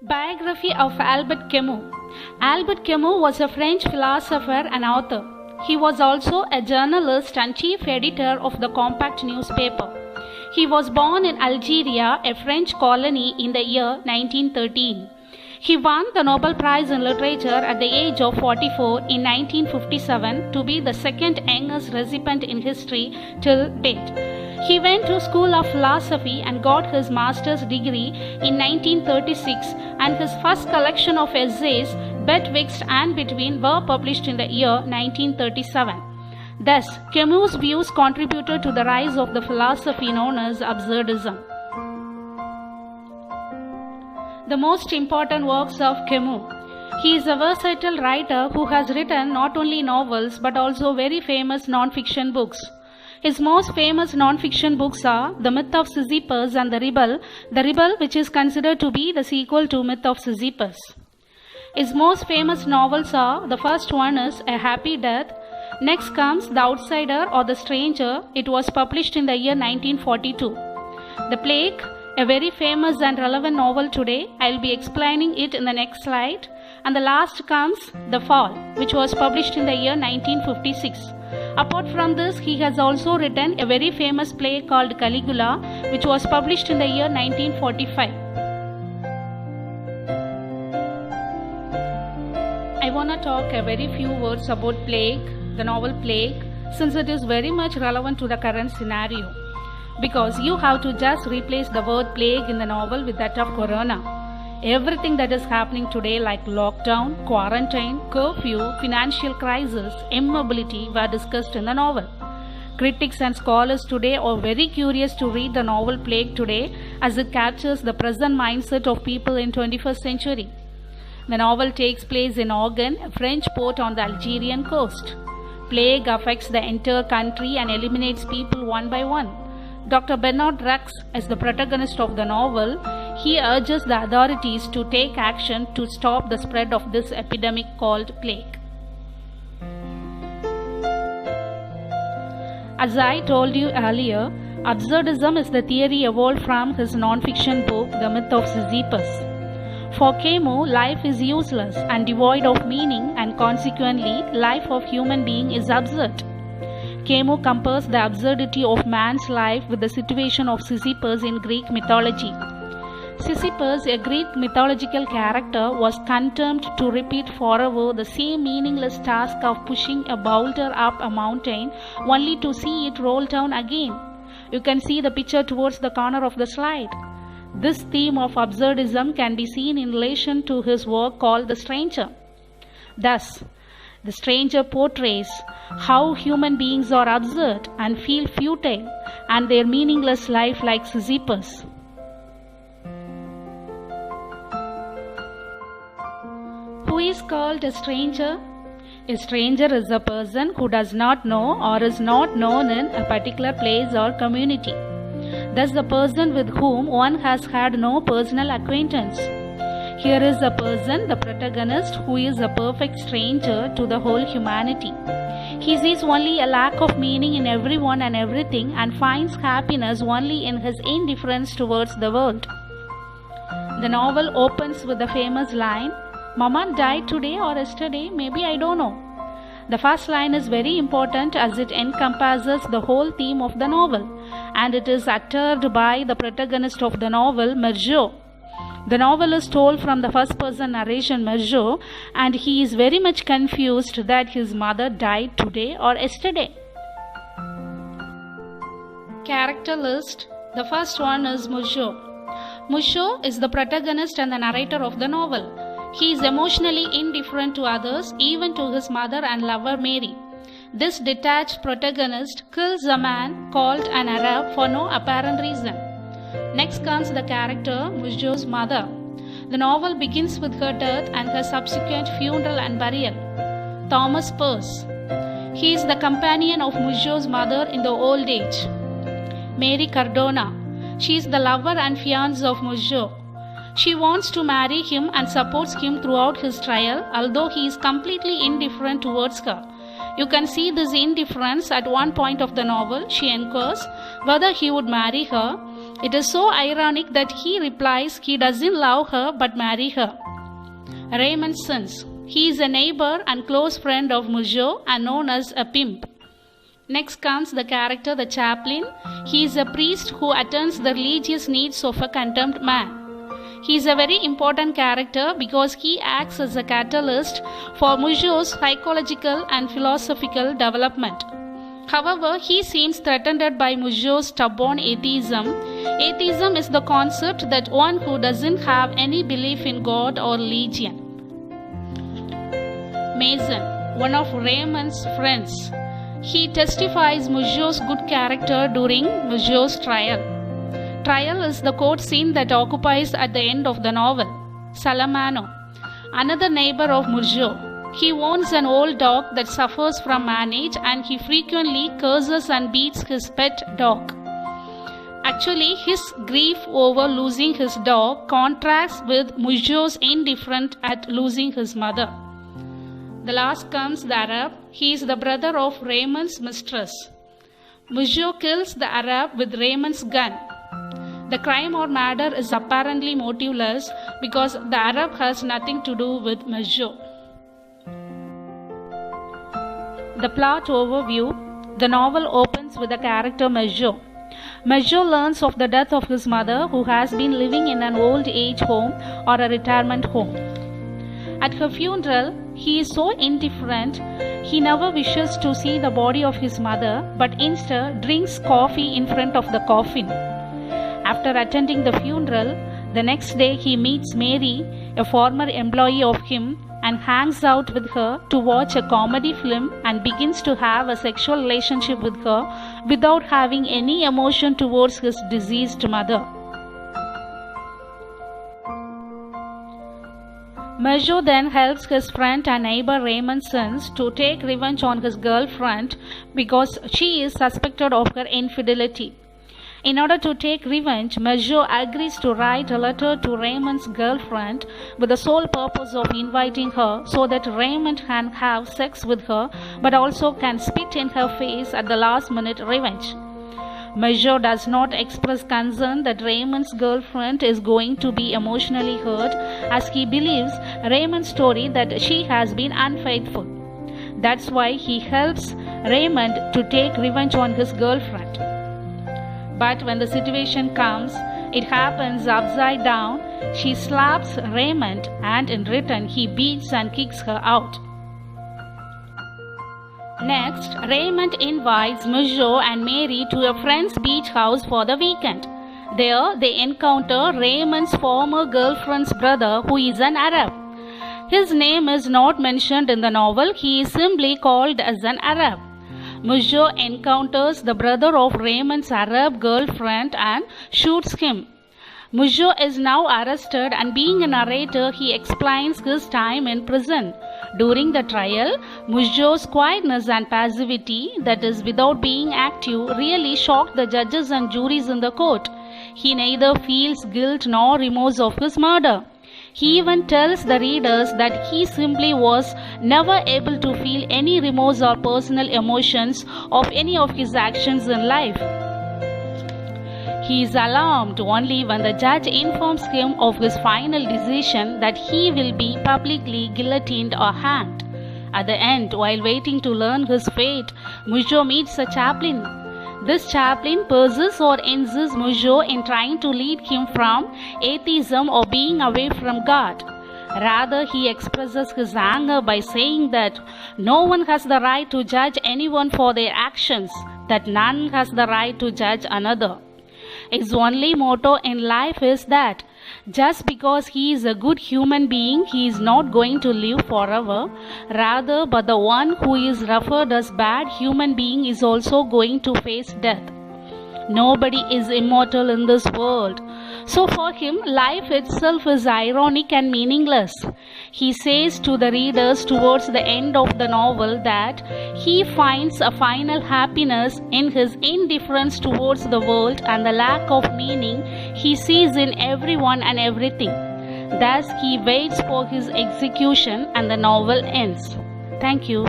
Biography of Albert Camus. Albert Camus was a French philosopher and author. He was also a journalist and chief editor of the Compact newspaper. He was born in Algeria, a French colony, in the year 1913. He won the Nobel Prize in Literature at the age of 44 in 1957 to be the second youngest recipient in history till date. He went to School of Philosophy and got his master's degree in 1936, and his first collection of essays, Betwixt and Between, were published in the year 1937. Thus, Camus' views contributed to the rise of the philosophy known as absurdism. The most important works of Camus. He is a versatile writer who has written not only novels but also very famous non-fiction books. His most famous non-fiction books are The Myth of Sisyphus and The Rebel, which is considered to be the sequel to Myth of Sisyphus. His most famous novels are, the first one is A Happy Death, next comes The Outsider or The Stranger. It was published in the year 1942. The Plague, a very famous and relevant novel today. I will be explaining it in the next slide. And the last comes The Fall, which was published in the year 1956. Apart from this, he has also written a very famous play called Caligula, which was published in the year 1945. I want to talk a very few words about Plague, the novel Plague, since it is very much relevant to the current scenario. Because you have to just replace the word plague in the novel with that of corona. Everything that is happening today, like lockdown, quarantine, curfew, financial crisis, immobility, were discussed in the novel. Critics and scholars today are very curious to read the novel Plague today, as it captures the present mindset of people in 21st century. The novel takes place in Ogun, a French port on the Algerian coast. Plague affects the entire country and eliminates people one by one. Dr. Bernard Rux is the protagonist of the novel. He urges the authorities to take action to stop the spread of this epidemic called plague. As I told you earlier, absurdism is the theory evolved from his non-fiction book, The Myth of Sisyphus. For Camus, life is useless and devoid of meaning, and consequently, life of human being is absurd. Camus compares the absurdity of man's life with the situation of Sisyphus in Greek mythology. Sisyphus, a Greek mythological character, was condemned to repeat forever the same meaningless task of pushing a boulder up a mountain only to see it roll down again. You can see the picture towards the corner of the slide. This theme of absurdism can be seen in relation to his work called The Stranger. Thus, The Stranger portrays how human beings are absurd and feel futile and their meaningless life like Sisyphus. Who is called a stranger? A stranger is a person who does not know or is not known in a particular place or community. Thus, the person with whom one has had no personal acquaintance. Here is a person, the protagonist, who is a perfect stranger to the whole humanity. He sees only a lack of meaning in everyone and everything and finds happiness only in his indifference towards the world. The novel opens with the famous line, "Mama died today or yesterday, maybe I don't know." The first line is very important as it encompasses the whole theme of the novel, and it is uttered by the protagonist of the novel, Mergeau. The novel is told from the first-person narration Mergeau, and he is very much confused that his mother died today or yesterday. Character list. The first one is Mergeau. Mergeau is the protagonist and the narrator of the novel. He is emotionally indifferent to others, even to his mother and lover Mary. This detached protagonist kills a man called an Arab for no apparent reason. Next comes the character Mergeau's mother. The novel begins with her death and her subsequent funeral and burial. Thomas Peirce. He is the companion of Mergeau's mother in the old age. Mary Cardona. She is the lover and fiancée of Mergeau. She wants to marry him and supports him throughout his trial, although he is completely indifferent towards her. You can see this indifference at one point of the novel. She inquires whether he would marry her, It is so ironic that he replies he doesn't love her but marry her. Raymond sins. He is a neighbor and close friend of Mougeot and known as a pimp. Next comes the character the chaplain. He is a priest who attends the religious needs of a condemned man. He is a very important character because he acts as a catalyst for Mougeot's psychological and philosophical development. However, he seems threatened by Mougeot's stubborn atheism. Atheism is the concept that one who doesn't have any belief in God or religion. Mason, one of Raymond's friends. He testifies Mougeot's good character during Mougeot's trial. Trial is the court scene that occupies at the end of the novel. Salamano, another neighbor of Mougeot. He owns an old dog that suffers from manage and he frequently curses and beats his pet dog. Actually, his grief over losing his dog contrasts with Mougeot's indifference at losing his mother. The last comes the Arab. He is the brother of Raymond's mistress. Mougeot kills the Arab with Raymond's gun. The crime or murder is apparently motiveless because the Arab has nothing to do with Mougeot. The plot overview. The novel opens with the character Mougeot. Mougeot learns of the death of his mother, who has been living in an old age home or a retirement home. At her funeral, he is so indifferent, he never wishes to see the body of his mother, but instead drinks coffee in front of the coffin. After attending the funeral, the next day he meets Mary, a former employee of him, and hangs out with her to watch a comedy film and begins to have a sexual relationship with her without having any emotion towards his deceased mother. Mougeot then helps his friend and neighbor Raymond Sens to take revenge on his girlfriend because she is suspected of her infidelity. In order to take revenge, Mougeot agrees to write a letter to Raymond's girlfriend with the sole purpose of inviting her so that Raymond can have sex with her but also can spit in her face at the last minute revenge. Mougeot does not express concern that Raymond's girlfriend is going to be emotionally hurt as he believes Raymond's story that she has been unfaithful. That's why he helps Raymond to take revenge on his girlfriend. But when the situation comes, it happens upside down. She slaps Raymond and in return he beats and kicks her out. Next, Raymond invites Mougeot and Mary to a friend's beach house for the weekend. There, they encounter Raymond's former girlfriend's brother, who is an Arab. His name is not mentioned in the novel, he is simply called as an Arab. Mougeot encounters the brother of Raymond's Arab girlfriend and shoots him. Mougeot is now arrested and being a narrator, he explains his time in prison. During the trial, Mougeot's quietness and passivity, that is without being active, really shocked the judges and juries in the court. He neither feels guilt nor remorse of his murder. He even tells the readers that he simply was never able to feel any remorse or personal emotions of any of his actions in life. He is alarmed only when the judge informs him of his final decision that he will be publicly guillotined or hanged. At the end, while waiting to learn his fate, Mougeot meets a chaplain. This chaplain pursues or ensists Mougeot in trying to lead him from atheism or being away from God. Rather, he expresses his anger by saying that no one has the right to judge anyone for their actions, that none has the right to judge another. His only motto in life is that just because he is a good human being, he is not going to live forever. Rather, but the one who is referred as bad human being is also going to face death. Nobody is immortal in this world. So for him, life itself is ironic and meaningless. He says to the readers towards the end of the novel that he finds a final happiness in his indifference towards the world and the lack of meaning he sees in everyone and everything. Thus, he waits for his execution and the novel ends. Thank you.